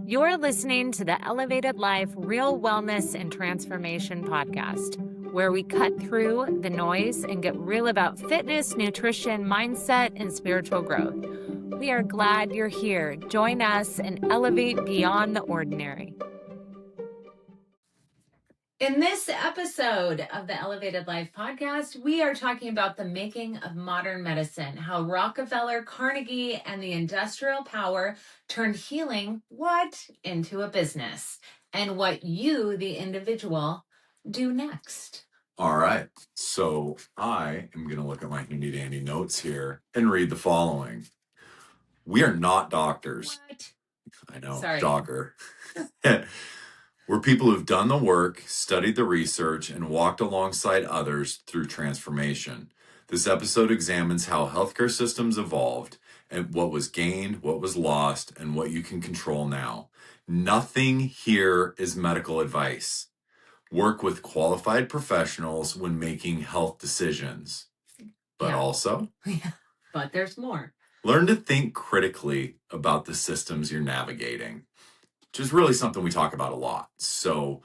You're listening to the Elevated Life Real Wellness and Transformation podcast, where we cut through the noise and get real about fitness, nutrition, mindset, and spiritual growth. We are glad you're here. Join us and elevate beyond the ordinary. In this episode of the Elevated Life podcast, we are talking about the making of modern medicine, how Rockefeller, Carnegie, and the industrial power turned healing into a business, and what you, the individual, do next. All right. So I am going to look at my handy dandy notes here and read the following. We are not doctors. What? I know. Sorry. Shocker. We're people who've done the work, studied the research, and walked alongside others through transformation. This episode examines how healthcare systems evolved and what was gained, what was lost, and what you can control now. Nothing here is medical advice. Work with qualified professionals when making health decisions. But also, but there's more. Learn to think critically about the systems you're navigating, which is really something we talk about a lot. So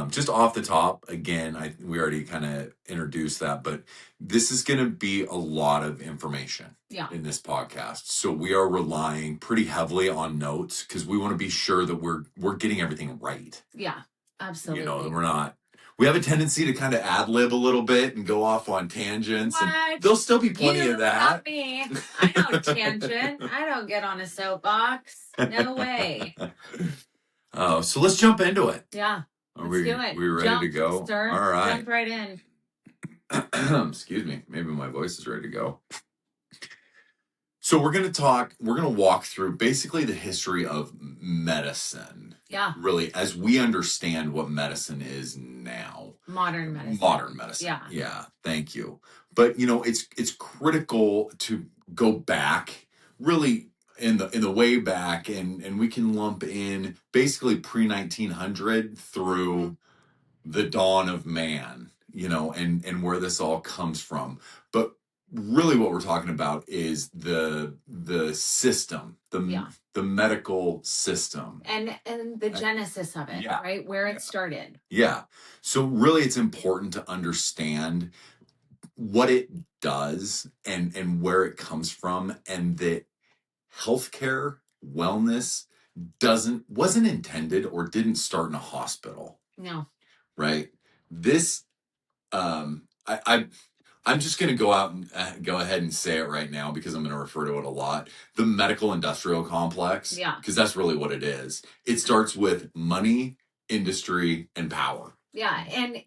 just off the top, again, we already kind of introduced that, but this is going to be a lot of information in this podcast. So we are relying pretty heavily on notes because we want to be sure that we're getting everything right. Yeah, absolutely. You know, we have a tendency to kind of ad-lib a little bit and go off on tangents. What? And there'll still be plenty of that. Not me. I don't tangent. I don't get on a soapbox. No way. So let's jump into it. Yeah. Let's do it. We ready to go? Sir, all right. Jump right in. Excuse me. Maybe my voice is ready to go. So we're going to walk through basically the history of medicine. Yeah. Really, as we understand what medicine is now. Modern medicine. Modern medicine. Yeah. Yeah. Thank you. But, you know, it's critical to go back really in the way back and we can lump in basically pre-1900 through the dawn of man, you know, and where this all comes from. But really what we're talking about is the system, the medical system. And the genesis of it, right? Where it started. Yeah. So really it's important to understand what it does and where it comes from, and that healthcare, wellness wasn't intended or didn't start in a hospital. No. Right? This I'm just going to go out and go ahead and say it right now because I'm going to refer to it a lot. The medical industrial complex. Yeah. Because that's really what it is. It starts with money, industry, and power. Yeah. And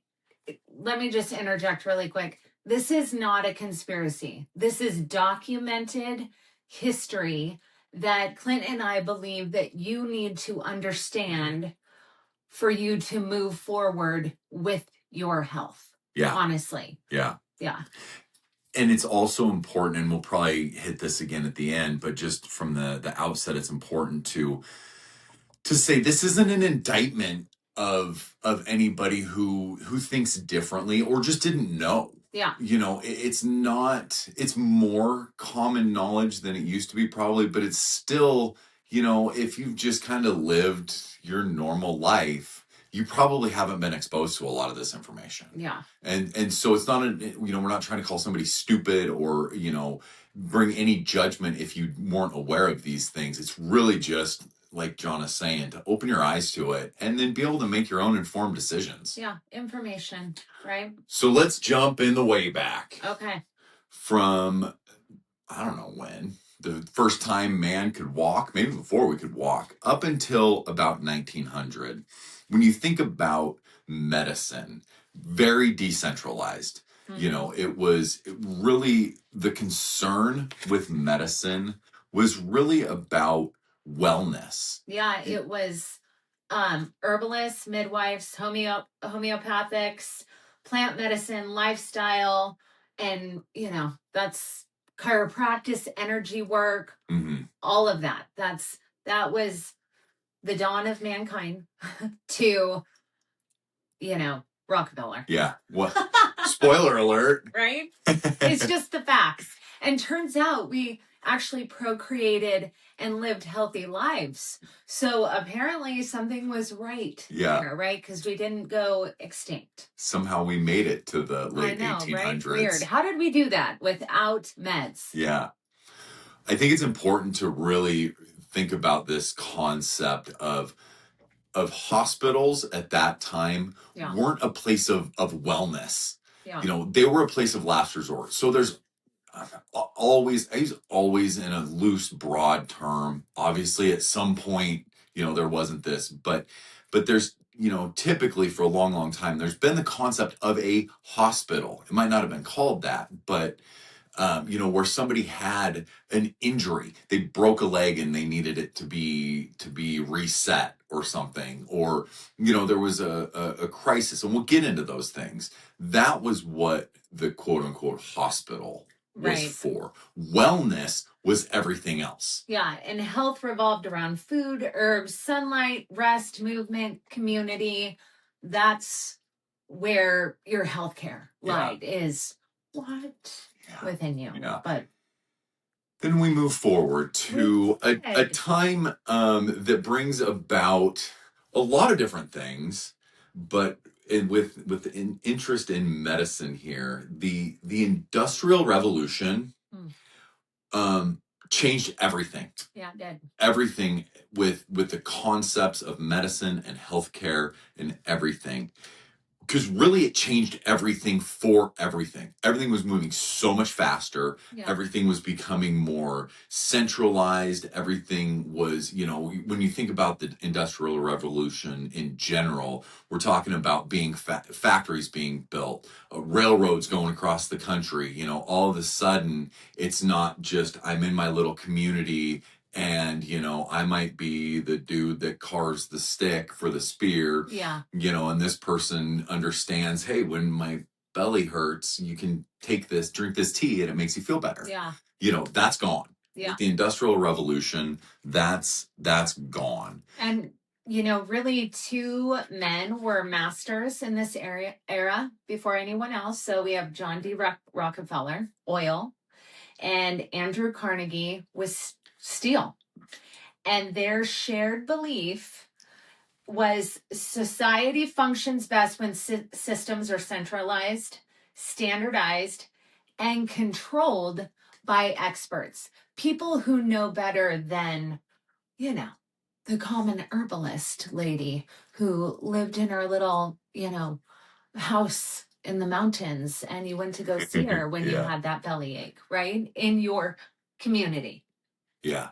let me just interject really quick. This is not a conspiracy. This is documented history that Clint and I believe that you need to understand for you to move forward with your health. Yeah. Honestly. Yeah. Yeah. And it's also important, and we'll probably hit this again at the end, but just from the outset, it's important to say this isn't an indictment of anybody who thinks differently or just didn't know. Yeah. You know, it's more common knowledge than it used to be probably, but it's still, you know, if you've just kind of lived your normal life, you probably haven't been exposed to a lot of this information. Yeah. And so it's not, we're not trying to call somebody stupid or, you know, bring any judgment if you weren't aware of these things. It's really just, like John is saying, to open your eyes to it and then be able to make your own informed decisions. Yeah. Information, right? So let's jump in the way back. Okay. From, I don't know when, the first time man could walk, maybe before we could walk, up until about 1900. When you think about medicine, very decentralized. Mm-hmm. You know, it really, the concern with medicine was really about wellness. Yeah, it was herbalists, midwives, homeopathics, plant medicine, lifestyle, and, you know, that's chiropractic, energy work, all of that. That was the dawn of mankind to, you know, Rockefeller. Yeah. Well, spoiler alert. Right? It's just the facts. And turns out we actually procreated and lived healthy lives. So apparently something was right there, right? Because we didn't go extinct. Somehow we made it to the late 1800s. Right? Weird. How did we do that without meds? Yeah. I think it's important to really think about this concept of hospitals at that time weren't a place of wellness. They were a place of last resort. So there's always in a loose, broad term. Obviously, at some point, there wasn't this, but there's, typically for a long, long time, there's been the concept of a hospital. It might not have been called that, but where somebody had an injury, they broke a leg and they needed it to be reset or something, or there was a crisis, and we'll get into those things. That was what the quote unquote hospital was for. Wellness was everything else. Yeah, and health revolved around food, herbs, sunlight, rest, movement, community. That's where your healthcare lied, is within you. But then we move forward to a time that brings about a lot of different things, but with an interest in medicine here, the Industrial Revolution changed everything. Yeah, it did. Everything with the concepts of medicine and healthcare and everything. Because really it changed everything for everything. Everything was moving so much faster. Yeah. Everything was becoming more centralized. Everything was, when you think about the Industrial Revolution in general, we're talking about being factories being built, railroads going across the country. All of a sudden, it's not just I'm in my little community and, I might be the dude that carves the stick for the spear. Yeah. And this person understands, hey, when my belly hurts, you can take this, drink this tea, and it makes you feel better. Yeah. That's gone. Yeah. With the Industrial Revolution, that's gone. And, really two men were masters in this era before anyone else. So we have John D. Rockefeller, oil, and Andrew Carnegie with steel. And their shared belief was society functions best when systems are centralized, standardized, and controlled by experts. People who know better than, the common herbalist lady who lived in her little, house in the mountains, and you went to go see her when you had that bellyache, right? In your community. Yeah.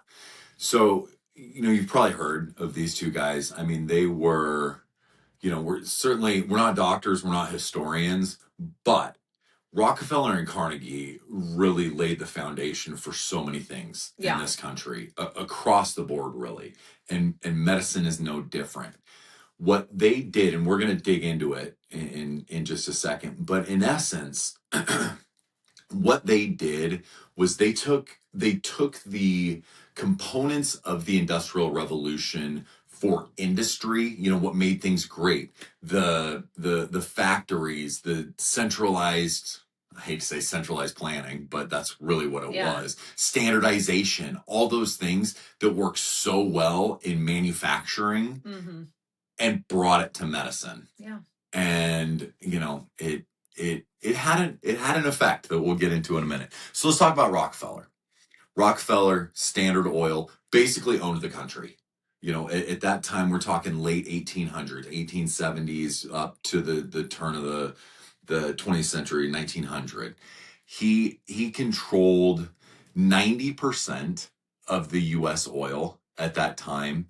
So, you've probably heard of these two guys. I mean, they were, we're not doctors, we're not historians, but Rockefeller and Carnegie really laid the foundation for so many things in this country, across the board, really. And medicine is no different. What they did, and we're going to dig into it in just a second, but in essence, what they did was they took the components of the Industrial Revolution for industry, what made things great, the factories, the centralized, I hate to say centralized planning, but that's really what it was. Standardization, all those things that work so well in manufacturing, and brought it to medicine. Yeah. And, it had an effect that we'll get into in a minute. So let's talk about Rockefeller. Rockefeller, Standard Oil, basically owned the country. At that time, we're talking late 1800s, 1870s, up to the turn of the 20th century, 1900. He controlled 90% of the U.S. oil at that time.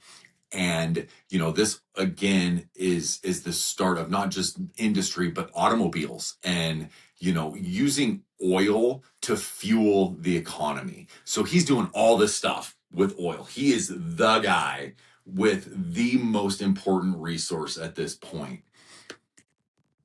And, this again is the start of not just industry, but automobiles and, using oil to fuel the economy. So he's doing all this stuff with oil. He is the guy with the most important resource at this point.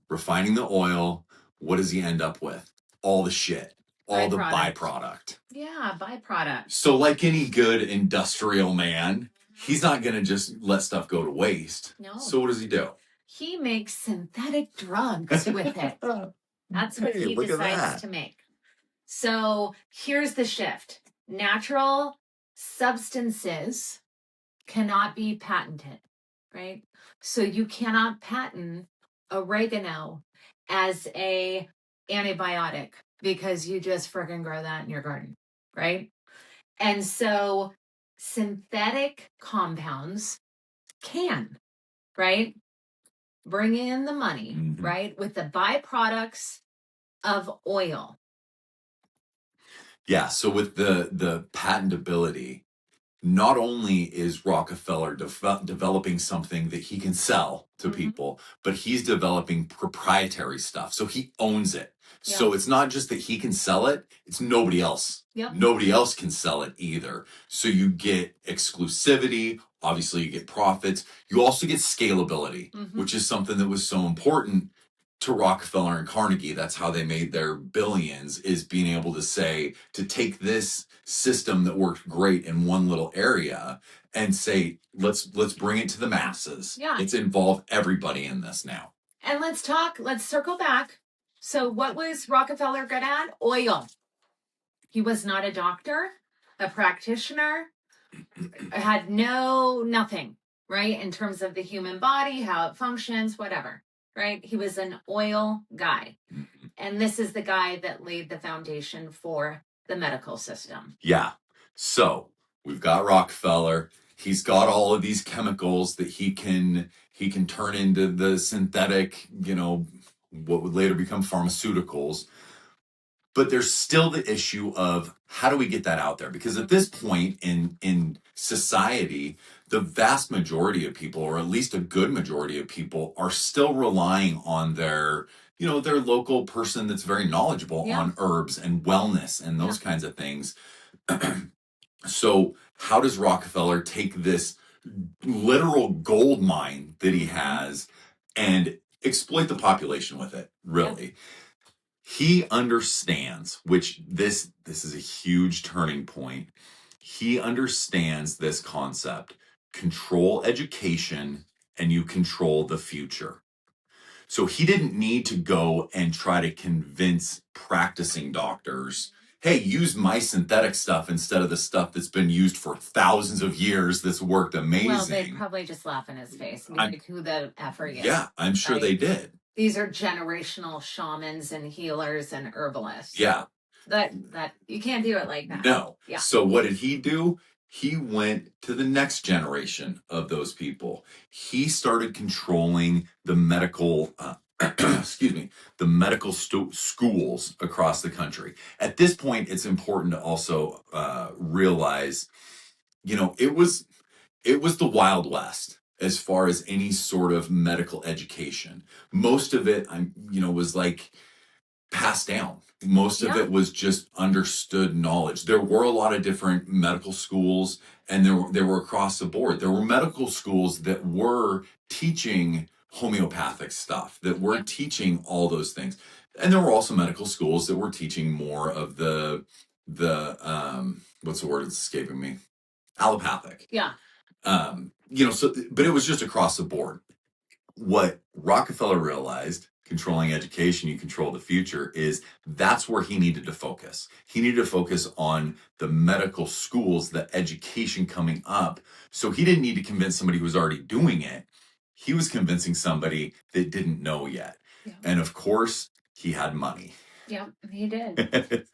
Refining the oil, what does he end up with? All the shit. All the byproduct. Yeah, byproduct. So like any good industrial man, he's not going to just let stuff go to waste. No. So what does he do? He makes synthetic drugs with it. That's what he decides to make. So here's the shift. Natural substances cannot be patented, right? So you cannot patent oregano as a antibiotic because you just freaking grow that in your garden, right? And so synthetic compounds can, right? Bring in the money, right? With the byproducts of oil. Yeah. So with the patentability, not only is Rockefeller developing something that he can sell to people, but he's developing proprietary stuff. So he owns it. Yeah. So it's not just that he can sell it, it's nobody else. Yep. Nobody else can sell it either. So you get exclusivity. Obviously, you get profits. You also get scalability, which is something that was so important to Rockefeller and Carnegie. That's how they made their billions, is being able to say, to take this system that worked great in one little area and say, let's bring it to the masses. Yeah. Let's involve everybody in this now. And let's circle back. So what was Rockefeller good at? Oil. He was not a doctor, a practitioner, had nothing, right? In terms of the human body, how it functions, whatever, right? He was an oil guy. And this is the guy that laid the foundation for the medical system. Yeah. So we've got Rockefeller. He's got all of these chemicals that he can turn into the synthetic, what would later become pharmaceuticals. But there's still the issue of how do we get that out there? Because at this point in society, the vast majority of people, or at least a good majority of people, are still relying on their local person that's very knowledgeable on herbs and wellness and those kinds of things. So how does Rockefeller take this literal gold mine that he has and exploit the population with it, really? Yeah. He understands, which this is a huge turning point. He understands this concept: control education and you control the future. So he didn't need to go and try to convince practicing doctors, hey, use my synthetic stuff instead of the stuff that's been used for thousands of years that's worked amazing. Well, they'd probably just laugh in his face and be like, who the F are you? Yeah, I'm sure they did. These are generational shamans and healers and herbalists. Yeah. That you can't do it like that. No. Yeah. So what did he do? He went to the next generation of those people. He started controlling the medical, the medical schools across the country. At this point, it's important to also realize, it was the Wild West as far as any sort of medical education. Most of it, was like passed down. Most of it was just understood knowledge. There were a lot of different medical schools, and they were across the board. There were medical schools that were teaching homeopathic stuff, that were teaching all those things. And there were also medical schools that were teaching more of the what's the word that's escaping me? Allopathic. Yeah. But it was just across the board. What Rockefeller realized, controlling education, you control the future, is that's where he needed to focus. He needed to focus on the medical schools, the education coming up. So he didn't need to convince somebody who was already doing it. He was convincing somebody that didn't know yet. Yeah. And of course, he had money. Yeah, he did.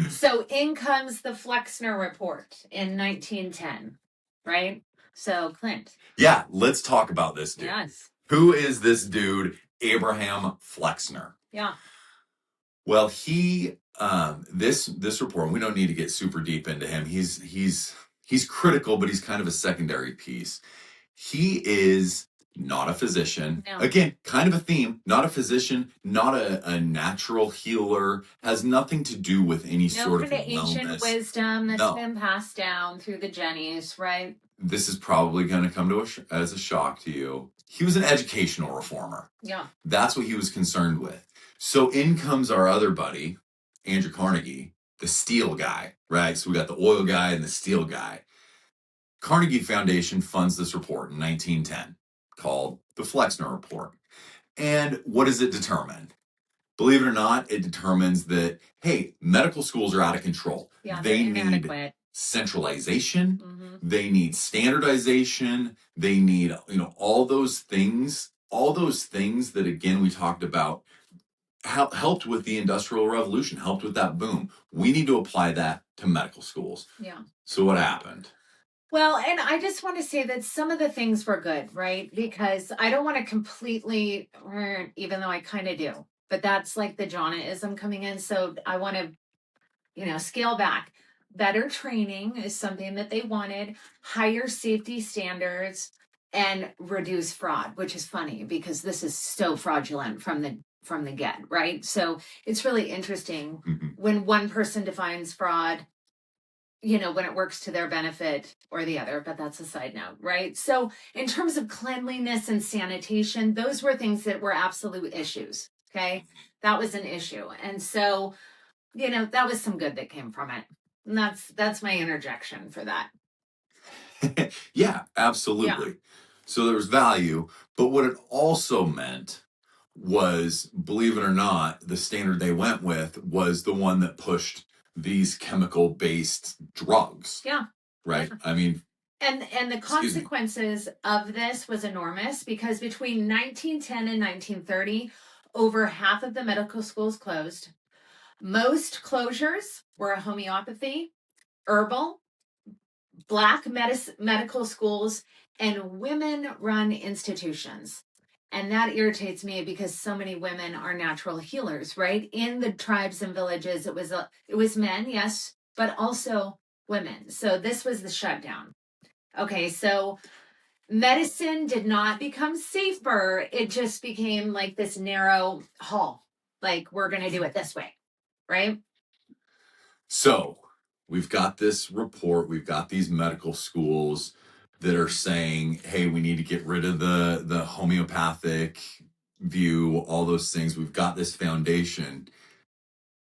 So in comes the Flexner Report in 1910, right? So Clint. Yeah, let's talk about this dude. Yes. Who is this dude, Abraham Flexner? Yeah. Well, he this report, we don't need to get super deep into him. He's critical, but he's kind of a secondary piece. He is not a physician. No. Again, kind of a theme. Not a physician, not a natural healer. Has nothing to do with any sort of wellness. Ancient wisdom that's been passed down through the Jennies, right? This is probably going to come as a shock to you. He was an educational reformer. Yeah. That's what he was concerned with. So in comes our other buddy, Andrew Carnegie, the steel guy, right? So we got the oil guy and the steel guy. Carnegie Foundation funds this report in 1910 called the Flexner Report. And what does it determine? Believe it or not, it determines that, hey, medical schools are out of control. Yeah, they need inadequate. centralization. They need standardization. They need, all those things that, again, we talked about helped with the Industrial Revolution, helped with that boom. We need to apply that to medical schools. Yeah. So what happened? Well, and I just want to say that some of the things were good, right? Because I don't want to completely, even though I kind of do, but that's like the Jonna-ism coming in. So I want to, scale back. Better training is something that they wanted, higher safety standards, and reduce fraud, which is funny because this is so fraudulent from the get, right? So it's really interesting when one person defines fraud, when it works to their benefit or the other, but that's a side note, right? So in terms of cleanliness and sanitation, those were things that were absolute issues. Okay. That was an issue. And so, that was some good that came from it. And that's my interjection for that. Yeah, absolutely. Yeah. So there was value, but what it also meant was, believe it or not, the standard they went with was the one that pushed these chemical-based drugs. Yeah. Right? I mean... And the consequences of this was enormous because between 1910 and 1930, over half of the medical schools closed. Most closures were homeopathy, herbal, Black medical schools, and women-run institutions. And that irritates me because so many women are natural healers, right? In the tribes and villages, it was men, yes, but also women. So this was the shutdown. Okay, so medicine did not become safer. It just became like this narrow hall. Like, we're going to do it this way, right? So we've got this report. We've got these medical schools that are saying, hey, we need to get rid of the homeopathic view, all those things. We've got this foundation.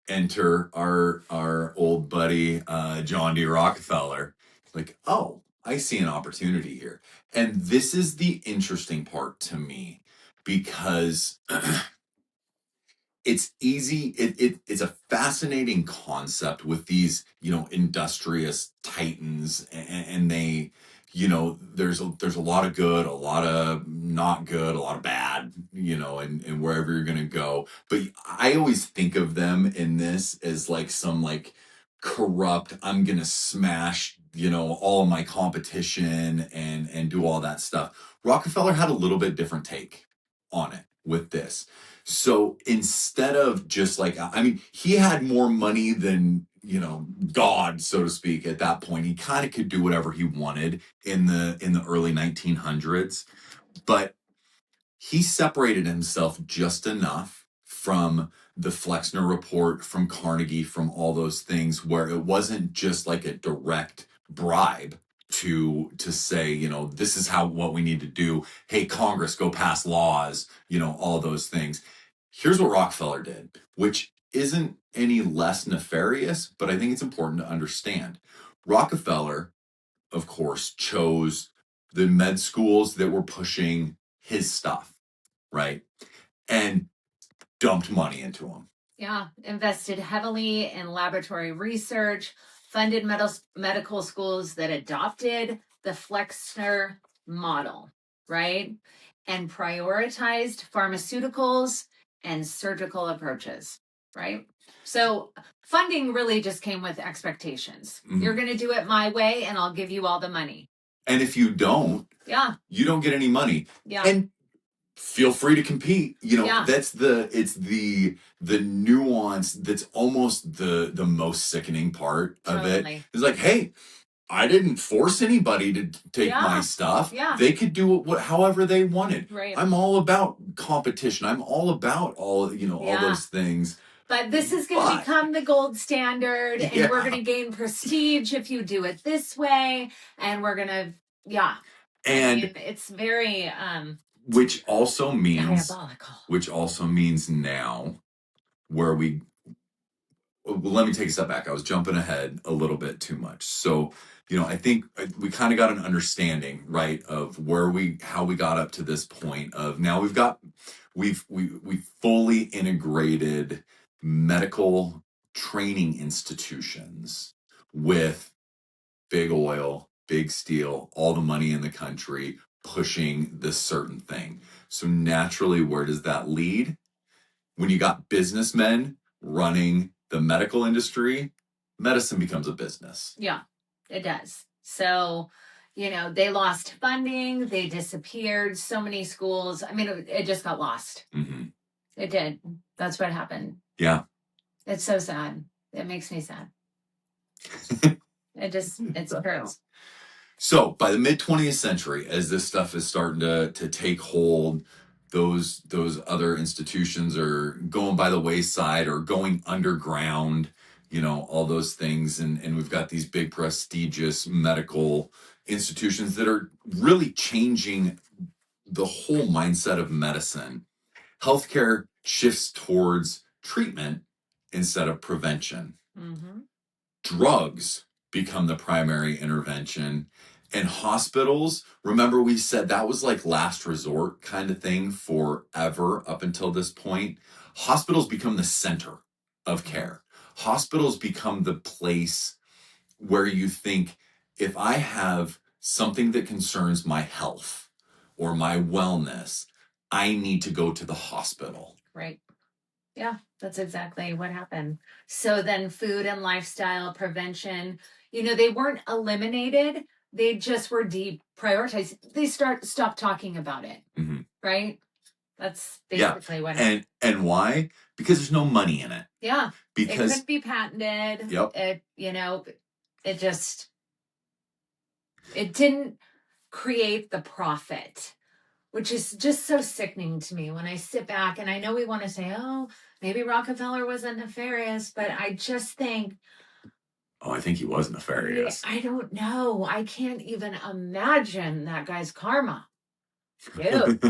Enter our old buddy, John D. Rockefeller. Like, oh, I see an opportunity here. And this is the interesting part to me because it's easy. It's a fascinating concept with these, industrious titans, and they, there's a lot of good, a lot of not good, a lot of bad, and wherever you're going to go. But I always think of them in this as like some like corrupt, I'm going to smash, all of my competition and do all that stuff. Rockefeller had a little bit different take on it with this. So instead of just like, he had more money than, God, so to speak, at that point. He kind of could do whatever he wanted in the early 1900s, but he separated himself just enough from the Flexner Report, from Carnegie, from all those things where it wasn't just like a direct bribe to say, this is what we need to do. Hey, Congress, go pass laws, all those things. Here's what Rockefeller did, which isn't any less nefarious, but I think it's important to understand. Rockefeller, of course, chose the med schools that were pushing his stuff, right? And dumped money into them. Yeah, invested heavily in laboratory research, funded medical schools that adopted the Flexner model, right? And prioritized pharmaceuticals and surgical approaches, right? So funding really just came with expectations. You're going to do it my way and I'll give you all the money. And if you don't, you don't get any money. Yeah. And feel free to compete. That's the nuance that's almost the most sickening part of it. It's like, hey, I didn't force anybody to take my stuff. Yeah. They could do it however they wanted. Right. I'm all about competition. I'm all about all those things. But this is going to become the gold standard, and we're going to gain prestige if you do it this way. And we're going to, And it's very which also means diabolical. Which also means now where let me take a step back. I was jumping ahead a little bit too much. So, I think we kind of got an understanding, right, of how we got up to this point of now we've fully integrated medical training institutions with big oil, big steel, all the money in the country pushing this certain thing. So naturally, where does that lead? When you got businessmen running the medical industry, medicine becomes a business. Yeah, it does. So, they lost funding, they disappeared. So many schools, I mean, it just got lost. Mm-hmm. It did. That's what happened. Yeah. It's so sad. It makes me sad. It's true. So by the mid 20th century, as this stuff is starting to take hold, those other institutions are going by the wayside or going underground, all those things. And we've got these big prestigious medical institutions that are really changing the whole mindset of medicine. Healthcare shifts towards treatment instead of prevention. Mm-hmm. Drugs become the primary intervention. And hospitals, remember we said that was like last resort kind of thing forever up until this point. Hospitals become the center of care. Hospitals become the place where you think, if I have something that concerns my health or my wellness, I need to go to the hospital. Right. Yeah, that's exactly what happened. So then food and lifestyle prevention, they weren't eliminated. They just were deprioritized. They stopped talking about it. Mm-hmm. Right? That's basically what happened. And why? Because there's no money in it. Yeah. Because it couldn't be patented. Yep. It didn't create the profit, which is just so sickening to me when I sit back. And I know we want to say, oh, maybe Rockefeller wasn't nefarious, but I just think, I think he was nefarious. I don't know. I can't even imagine that guy's karma. Dude,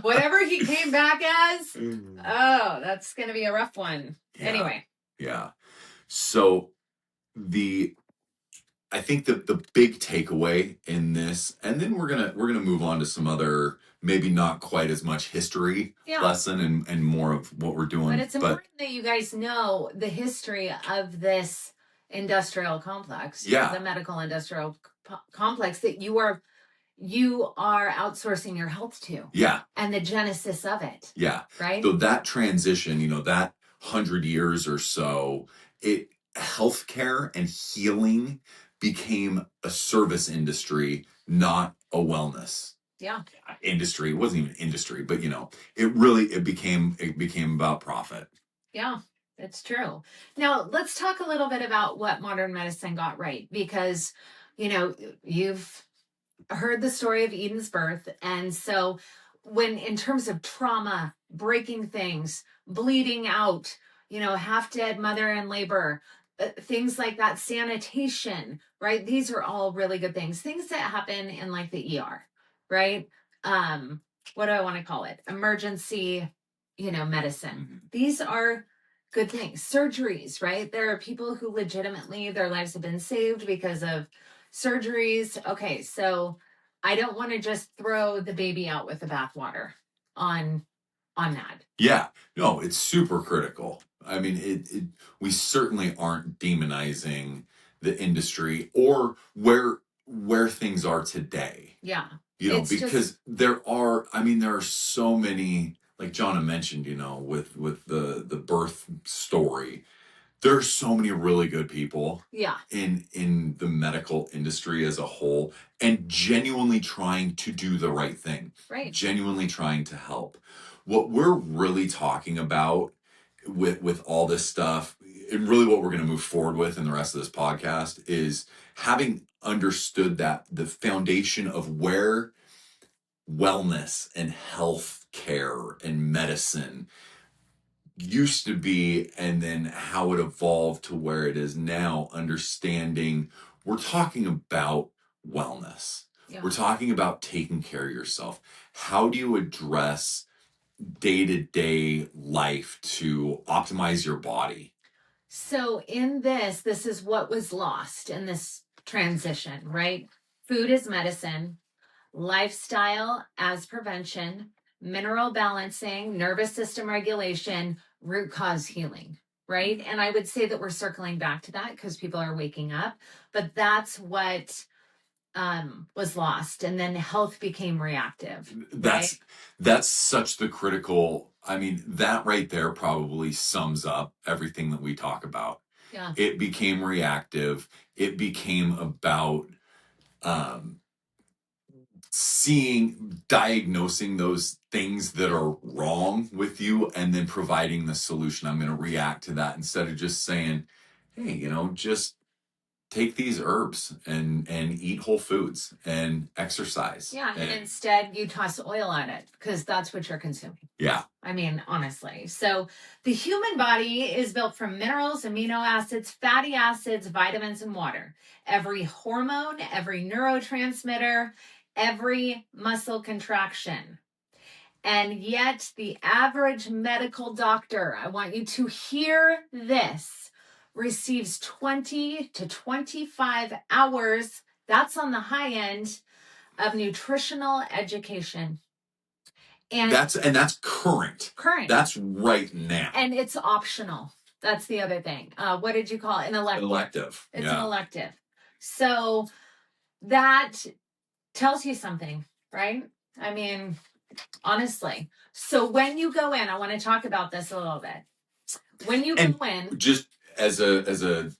whatever he came back as, that's going to be a rough one. Yeah. Anyway. Yeah. So I think the big takeaway in this, and then we're gonna move on to some other, maybe not quite as much history lesson and more of what we're doing. But it's important that you guys know the history of this industrial complex, the medical industrial complex that you are outsourcing your health to. Yeah. And the genesis of it. Yeah. Right. So that transition, that 100 years or so, healthcare and healing became a service industry, not a wellness industry. It wasn't even industry, but it became about profit. Yeah, it's true. Now let's talk a little bit about what modern medicine got right, because you've heard the story of Eden's birth. And so when, in terms of trauma, breaking things, bleeding out, half dead mother in labor, things like that, sanitation, right? These are all really good things that happen in like the ER, right? What do I want to call it? Emergency, medicine. Mm-hmm. These are good things. Surgeries, right? There are people who legitimately their lives have been saved because of surgeries. Okay, so I don't want to just throw the baby out with the bathwater on that. Yeah, no, it's super critical. I mean, we certainly aren't demonizing the industry or where things are today. Yeah. Because there are so many, like Jonna mentioned, with the birth story. There's so many really good people in the medical industry as a whole, and genuinely trying to do the right thing. Right. Genuinely trying to help. What we're really talking about with all this stuff, and really what we're going to move forward with in the rest of this podcast, is having understood that the foundation of where wellness and health care and medicine used to be, and then how it evolved to where it is now, understanding we're talking about wellness. Yeah. We're talking about taking care of yourself. How do you address day-to-day life to optimize your body? So in this is what was lost in this transition, right? Food as medicine, lifestyle as prevention, mineral balancing, nervous system regulation, root cause healing. right? And I would say that we're circling back to that because people are waking up, but that's what was lost, and then health became reactive. That's such the critical. I mean, that right there probably sums up everything that we talk about. Yeah. It became reactive. It became about diagnosing those things that are wrong with you and then providing the solution. I'm going to react to that instead of just saying, hey, just take these herbs and eat whole foods and exercise. Yeah, and instead you toss oil at it because that's what you're consuming. Yeah. I mean, honestly. So the human body is built from minerals, amino acids, fatty acids, vitamins, and water. Every hormone, every neurotransmitter, every muscle contraction. And yet the average medical doctor, I want you to hear this, receives 20 to 25 hours, that's on the high end, of nutritional education. And that's current. That's right now. And it's optional. That's the other thing. What did you call it? An elective. It's an elective. So that tells you something, right? I mean, honestly. So when you go in, I want to talk about this a little bit. When you go in, just as a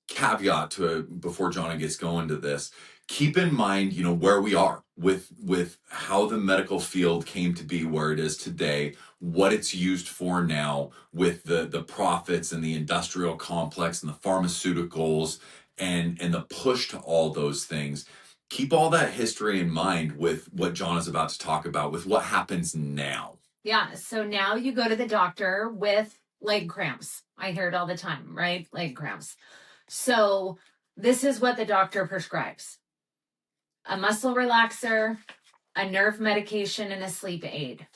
caveat to before Johnny gets going to this, keep in mind, where we are with how the medical field came to be where it is today, what it's used for now with the profits and the industrial complex and the pharmaceuticals and the push to all those things. Keep all that history in mind with what John is about to talk about, with what happens now. Yeah. So now you go to the doctor with leg cramps. I hear it all the time, right? Leg cramps. So this is what the doctor prescribes: a muscle relaxer, a nerve medication, and a sleep aid.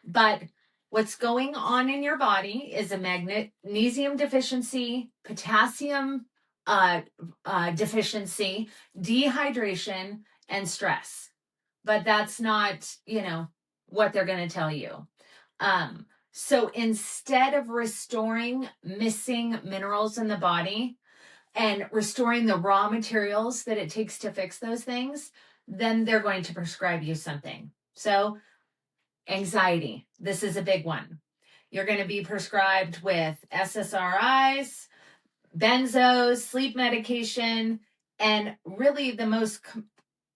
But what's going on in your body is a magnesium deficiency, potassium deficiency, dehydration, and stress. But that's not, what they're going to tell you. So instead of restoring missing minerals in the body and restoring the raw materials that it takes to fix those things, then they're going to prescribe you something. So anxiety, this is a big one. You're going to be prescribed with SSRIs, benzos, sleep medication, and really the most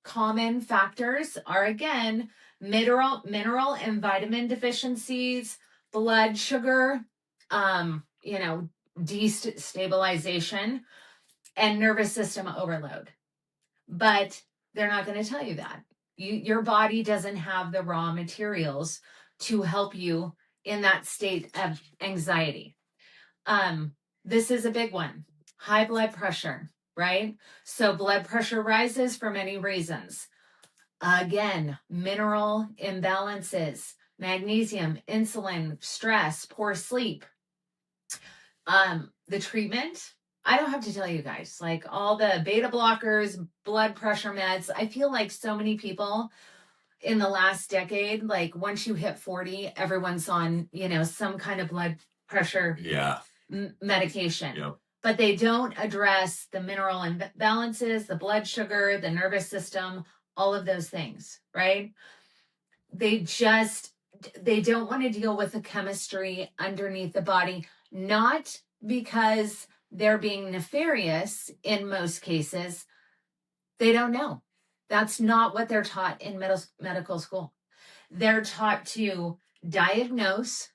common factors are, again, mineral and vitamin deficiencies, blood sugar, destabilization, and nervous system overload. But they're not going to tell you that. Your body doesn't have the raw materials to help you in that state of anxiety. This is a big one. High blood pressure, right? So blood pressure rises for many reasons. Again, mineral imbalances, magnesium, insulin, stress, poor sleep. The treatment, I don't have to tell you guys, like all the beta blockers, blood pressure meds. I feel like so many people in the last decade, like once you hit 40, everyone's on, some kind of blood pressure medication. Yep. But they don't address the mineral imbalances, the blood sugar, the nervous system, all of those things, right? They don't want to deal with the chemistry underneath the body, not because they're being nefarious in most cases. They don't know. That's not what they're taught in medical school. They're taught to diagnose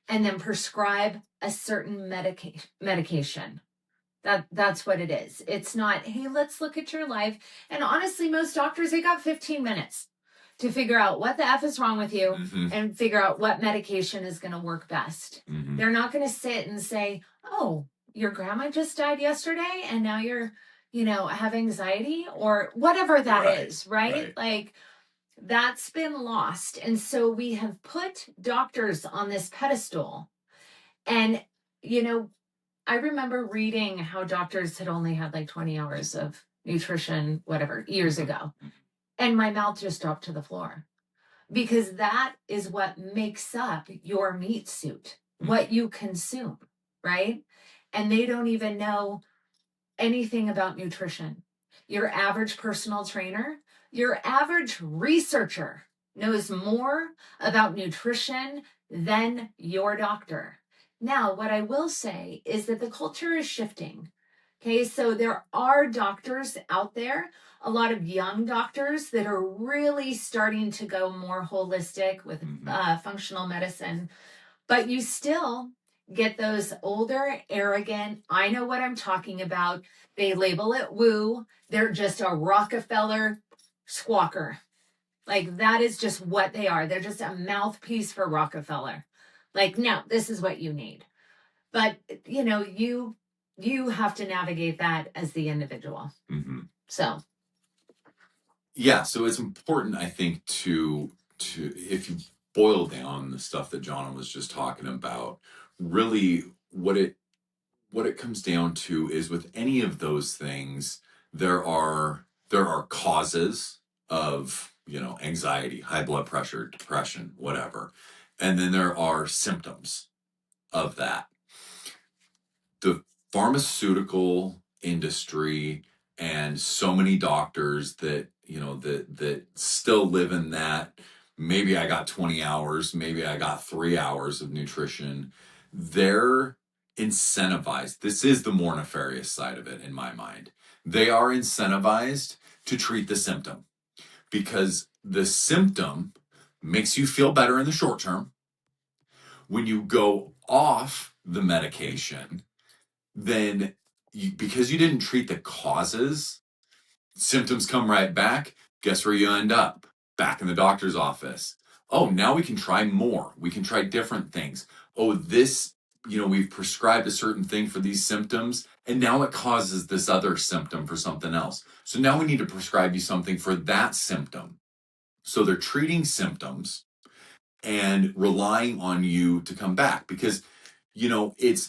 and then prescribe a certain medication. That's what it is. It's not, hey, let's look at your life. And honestly, most doctors, they got 15 minutes to figure out what the F is wrong with you and figure out what medication is going to work best. They're not going to sit and say, oh, your grandma just died yesterday and now you're, have anxiety or whatever that is, right? Like that's been lost. And so we have put doctors on this pedestal. And, I remember reading how doctors had only had like 20 hours of nutrition, whatever, years ago. And my mouth just dropped to the floor because that is what makes up your meat suit, what you consume. right? And they don't even know anything about nutrition. Your average personal trainer, your average researcher knows more about nutrition than your doctor. Now, what I will say is that the culture is shifting. Okay, so there are doctors out there, a lot of young doctors that are really starting to go more holistic with functional medicine, but you still get those older, arrogant, I know what I'm talking about. They label it woo. They're just a Rockefeller squawker. Like that is just what they are. They're just a mouthpiece for Rockefeller. Like, no, this is what you need. But you have to navigate that as the individual. So yeah, so it's important, I think, to if you boil down the stuff that John was just talking about, really what it comes down to is with any of those things, there are causes of, anxiety, high blood pressure, depression, whatever. And then there are symptoms of that. The pharmaceutical industry and so many doctors that that still live in that, maybe I got 20 hours, maybe I got 3 hours of nutrition, they're incentivized. This is the more nefarious side of it in my mind. They are incentivized to treat the symptom because the symptom makes you feel better in the short term. When you go off the medication, then because you didn't treat the causes, symptoms come right back. Guess where you end up? Back in the doctor's office. Oh, now we can try more. We can try different things. Oh, this, we've prescribed a certain thing for these symptoms, and now it causes this other symptom for something else. So now we need to prescribe you something for that symptom. So they're treating symptoms and relying on you to come back because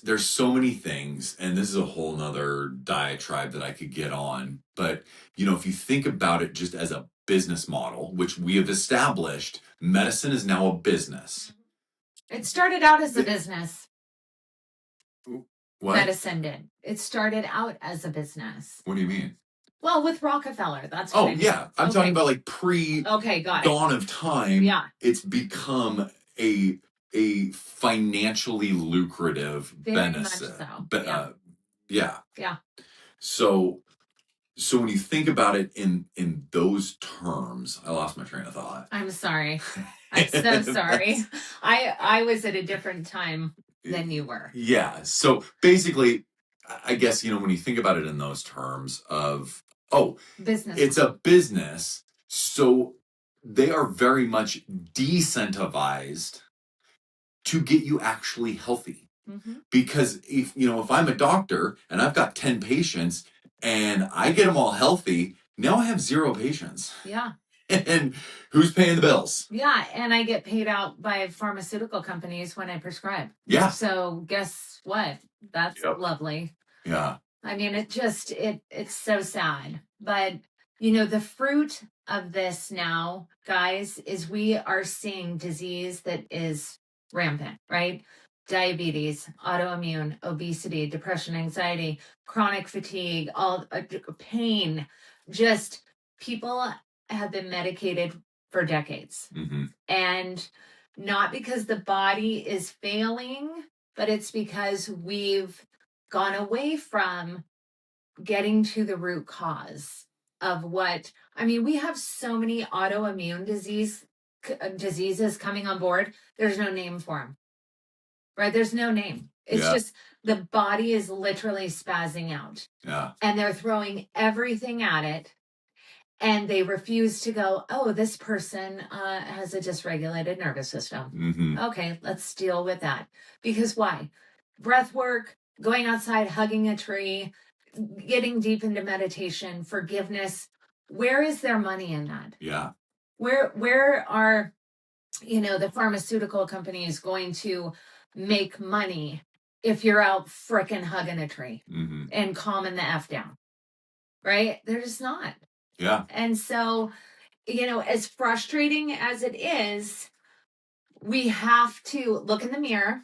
there's so many things, and this is a whole nother diatribe that I could get on. But, if you think about it just as a business model, which we have established, medicine is now a business. It started out as a business. What? Medicine did. It started out as a business. What do you mean? Well, with Rockefeller, that's what I mean. Yeah. I'm talking about like dawn of time. Yeah. It's become a financially lucrative benefit. So. Yeah. Yeah. So when you think about it in those terms, I lost my train of thought. I'm sorry. I'm so sorry. I was at a different time than you were. Yeah. So basically, I guess, when you think about it in those terms of, business. It's a business. So they are very much decentivized to get you actually healthy. Because if I'm a doctor and I've got 10 patients and I get them all healthy, now I have 0 patients. Yeah. And who's paying the bills? Yeah, and I get paid out by pharmaceutical companies when I prescribe. Yeah. So guess what? That's lovely. Yeah. I mean, it's so sad. But, the fruit of this now, guys, is we are seeing disease that is rampant, right? Diabetes, autoimmune, obesity, depression, anxiety, chronic fatigue, all pain. Just people have been medicated for decades. And not because the body is failing, but it's because we've gone away from getting to the root cause of we have so many autoimmune diseases coming on board. There's no name for them, right? There's no name. It's just the body is literally spazzing out. Yeah. And they're throwing everything at it. And they refuse to go, oh, this person has a dysregulated nervous system. Okay, let's deal with that. Because why? Breath work, going outside, hugging a tree, getting deep into meditation, forgiveness. Where is their money in that? Yeah. Where are, the pharmaceutical companies going to make money if you're out frickin' hugging a tree and calming the F down? Right? They're just not. Yeah. And so, as frustrating as it is, we have to look in the mirror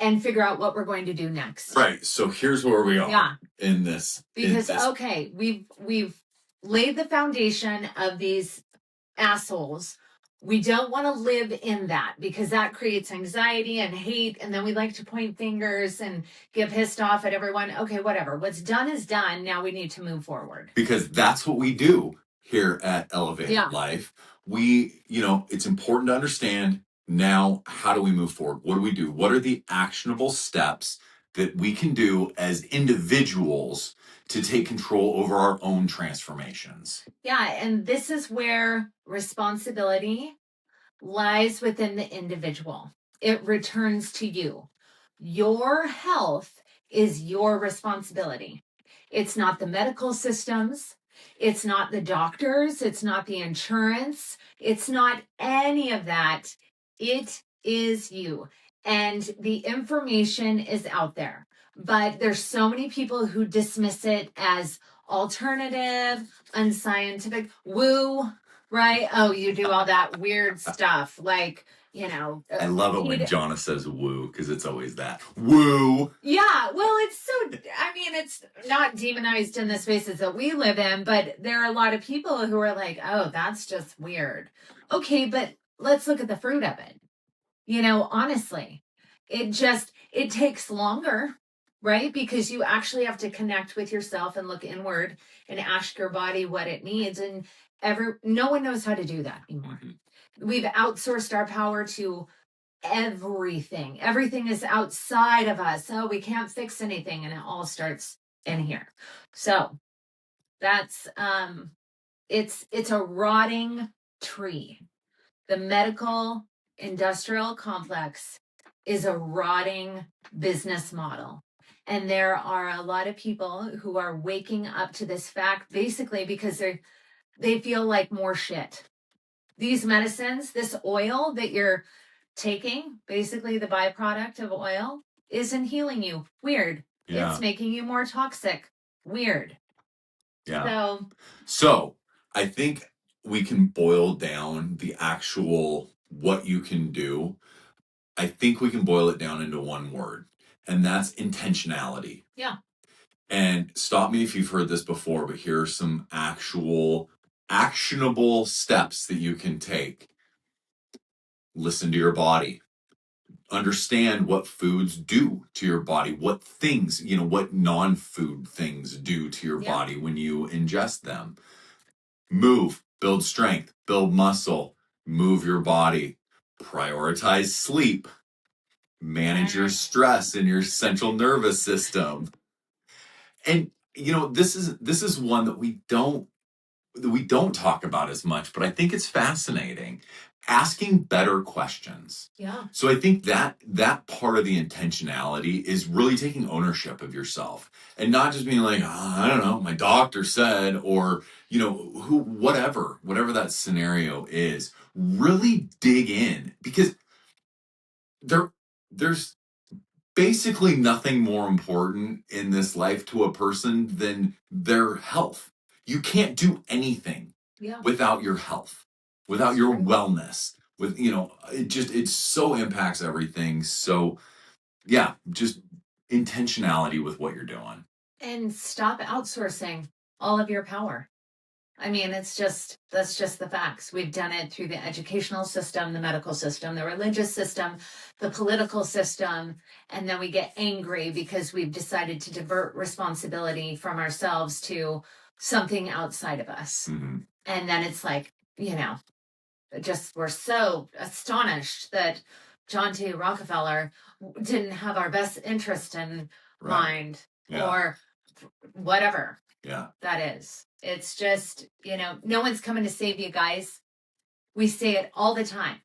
and figure out what we're going to do next. Right. So here's where we are in this. Because, okay, we've laid the foundation of these assholes. We don't want to live in that because that creates anxiety and hate. And then we like to point fingers and get pissed off at everyone. Okay, whatever. What's done is done. Now we need to move forward. Because that's what we do here at Elevated Life. It's important to understand now, how do we move forward? What do we do? What are the actionable steps that we can do as individuals to take control over our own transformations? Yeah, and this is where responsibility lies within the individual. It returns to you. Your health is your responsibility. It's not the medical systems. It's not the doctors. It's not the insurance. It's not any of that. It is you. And the information is out there. But there's so many people who dismiss it as alternative, unscientific, woo, right? Oh, you do all that weird stuff. Like, I love it when Jonna says woo, because it's always that. Woo! Yeah, well, it's not demonized in the spaces that we live in, but there are a lot of people who are like, oh, that's just weird. Okay, but let's look at the fruit of it. Honestly, it takes longer, right? Because you actually have to connect with yourself and look inward and ask your body what it needs. And no one knows how to do that anymore. Mm-hmm. We've outsourced our power to everything. Everything is outside of us. So we can't fix anything. And it all starts in here. So that's, it's a rotting tree. The medical industrial complex is a rotting business model. And there are a lot of people who are waking up to this fact basically because they feel like more shit. These medicines, this oil that you're taking, basically the byproduct of oil, isn't healing you. Weird. Yeah. It's making you more toxic. Weird. Yeah. So I think we can boil down the actual what you can do. I think we can boil it down into one word, and that's intentionality. Yeah. And stop me if you've heard this before, but here are some actual actionable steps that you can take. Listen to your body. Understand what foods do to your body, what things, what non-food things do to your body when you ingest them. Move, build strength, build muscle, move your body, prioritize sleep, manage your stress in your central nervous system. And this is one that we don't talk about as much, but I think it's fascinating. Asking better questions. Yeah. So I think that part of the intentionality is really taking ownership of yourself and not just being like, oh, I don't know, my doctor said, or, whatever that scenario is. Really dig in, because there's basically nothing more important in this life to a person than their health. You can't do anything without your health, without your wellness, it so impacts everything. So yeah, just intentionality with what you're doing. And stop outsourcing all of your power. I mean, that's just the facts. We've done it through the educational system, the medical system, the religious system, the political system, and then we get angry because we've decided to divert responsibility from ourselves to something outside of us. Mm-hmm. And then it's like, we're so astonished that John T. Rockefeller didn't have our best interest in mind, or whatever that is. It's just, no one's coming to save you, guys. We say it all the time.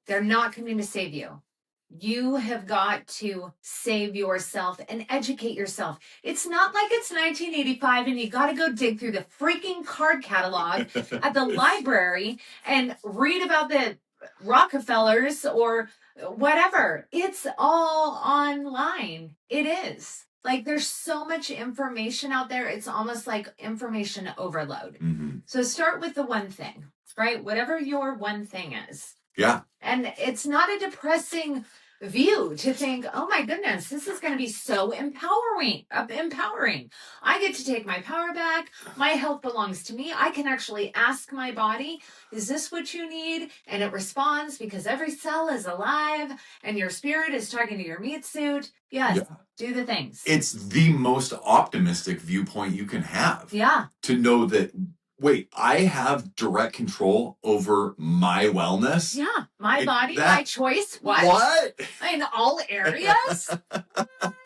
They're not coming to save you. You have got to save yourself and educate yourself. It's not like it's 1985 and you got to go dig through the freaking card catalog at the library and read about the Rockefellers or whatever. It's all online. It is. Like, there's so much information out there. It's almost like information overload. Mm-hmm. So start with the one thing, right? Whatever your one thing is. Yeah. And it's not a depressing view to think, oh my goodness, this is going to be so empowering. I get to take my power back. My health belongs to me. I can actually ask my body, is this what you need? And it responds because every cell is alive and your spirit is talking to your meat suit. Yes, do the things. It's the most optimistic viewpoint you can have. Yeah. To know that, wait, I have direct control over my wellness. Yeah, my body, my choice. What? In all areas?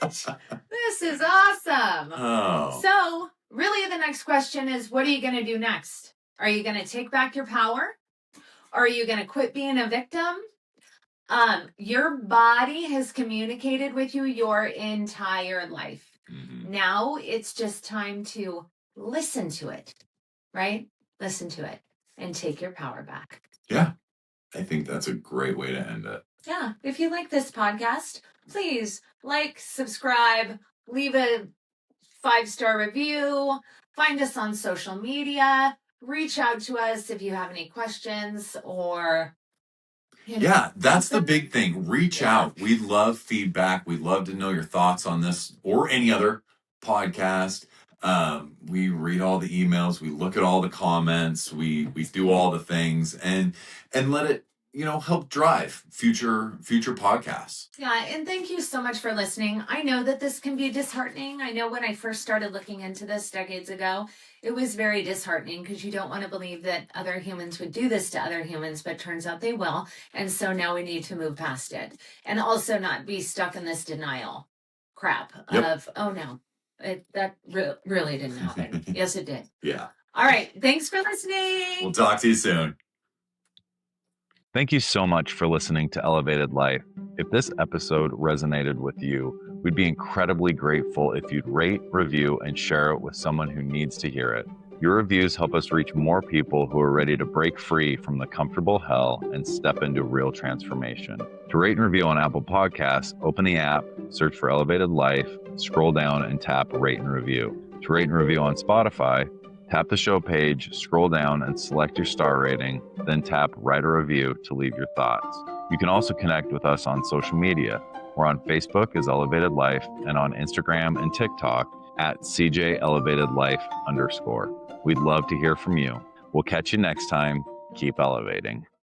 This is awesome. Oh. So, really, the next question is, what are you going to do next? Are you going to take back your power? Are you going to quit being a victim? Your body has communicated with you your entire life. Mm-hmm. Now it's just time to listen to it, right? Listen to it and take your power back. Yeah, I think that's a great way to end it. Yeah, if you like this podcast, please like, subscribe, leave a 5-star review, find us on social media, reach out to us if you have any questions or... Yeah, that's the big thing. Reach out. We love feedback. We'd love to know your thoughts on this or any other podcast. We read all the emails. We look at all the comments. We do all the things and let it, help drive future podcasts. Yeah, and thank you so much for listening. I know that this can be disheartening. I know when I first started looking into this decades ago, it was very disheartening because you don't want to believe that other humans would do this to other humans, but turns out they will. And so now we need to move past it and also not be stuck in this denial crap of, oh no, that really didn't happen. Yes, it did. Yeah. All right. Thanks for listening. We'll talk to you soon. Thank you so much for listening to Elevated Life. If this episode resonated with you, we'd be incredibly grateful if you'd rate, review, and share it with someone who needs to hear it. Your reviews help us reach more people who are ready to break free from the comfortable hell and step into real transformation. To rate and review on Apple Podcasts, open the app, search for Elevated Life, scroll down and tap Rate and Review. To rate and review on Spotify, tap the show page, scroll down and select your star rating, then tap Write a Review to leave your thoughts. You can also connect with us on social media. We're on Facebook as Elevated Life and on Instagram and TikTok at CJElevatedLife_. We'd love to hear from you. We'll catch you next time. Keep elevating.